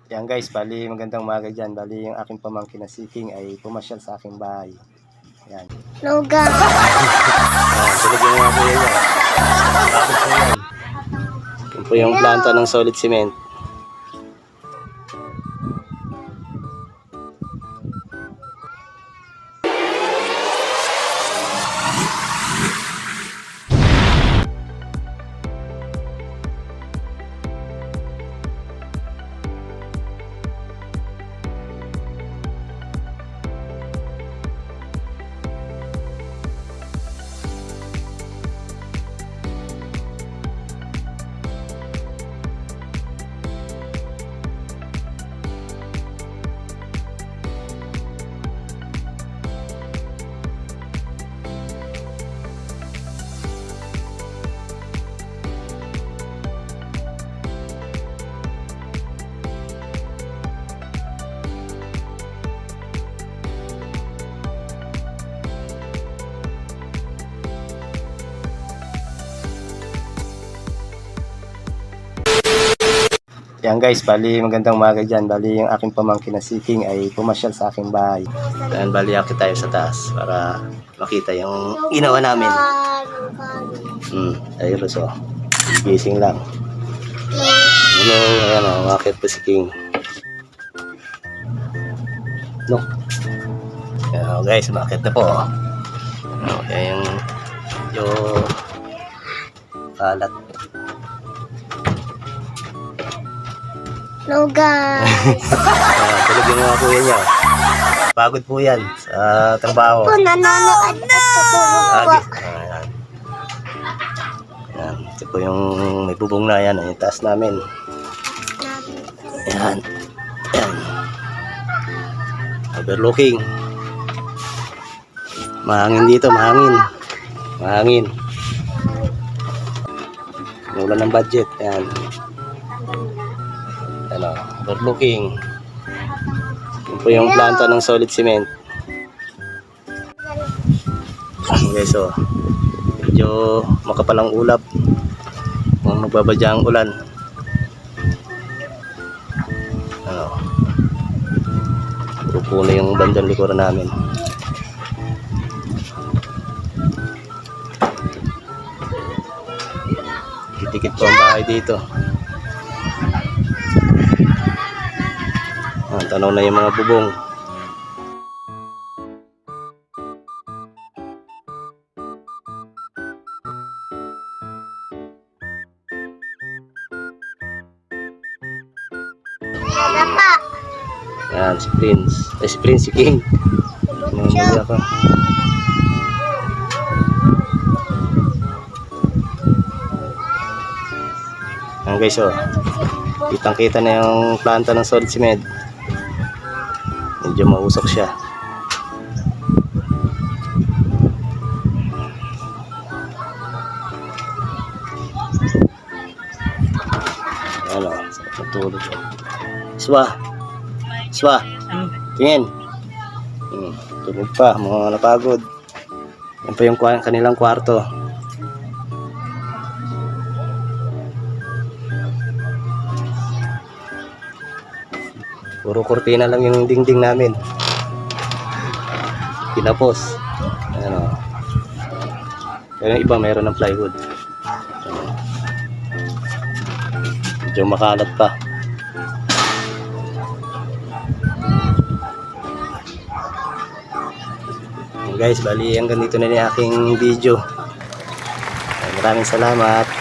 Yan guys, bali magandang umaga dyan. Bali yung aking pamangkin na si King ay pumasyal sa aking bahay. Yan. Loga. Tulog yung mga kuya yan. Bakit po yan? Yan po yung planta ng solid cement. Yan guys, bali magandang umaga dyan. Bali yung aking pamangkin na si King ay pumasyal sa aking bahay. Yan, bali akit tayo sa taas para makita yung ginawa namin. Ayun so. Gising lang. Hello, ayan o, makakit po si King. No. Yan guys, makakit na po. Okay, yung kalat. Hello guys. Tulog yung mga kuya niya. Pagod po yan sa trabaho. Po nanonood at tutulog po. Ayan. Ayan. Ito po yung may bubong na yan. Yung taas namin. Ayan. Ayan. Overlooking. Mahangin dito, mahangin. Mahangin. Wala ng budget. Ayan. Ano, overlooking. Ito po yung planta ng solid cement. Okay, so medyo makapalang ulap kung magbabadya ang ulan. Ano, puro puno yung bandang likuran namin. Dikit po ang bahay dito. Tanaw na yung mga bubong. Yan, si Prince. Si Prince, si King. Mamuli ako. Yan guys, oh. Kitang-kita na yung planta ng solid cement. Medyo mausok siya. Ano, sarap na tulog. Swa. Swa. Tingin. Tulog pa, mga napagod. Yan pa yung kanilang kwarto. Puro kurtina lang yung dingding namin. Pinapos. Ano. Pero yung iba mayroon ng plywood. Medyo makalat pa. Guys, bali hanggang dito na yung aking video. Maraming salamat.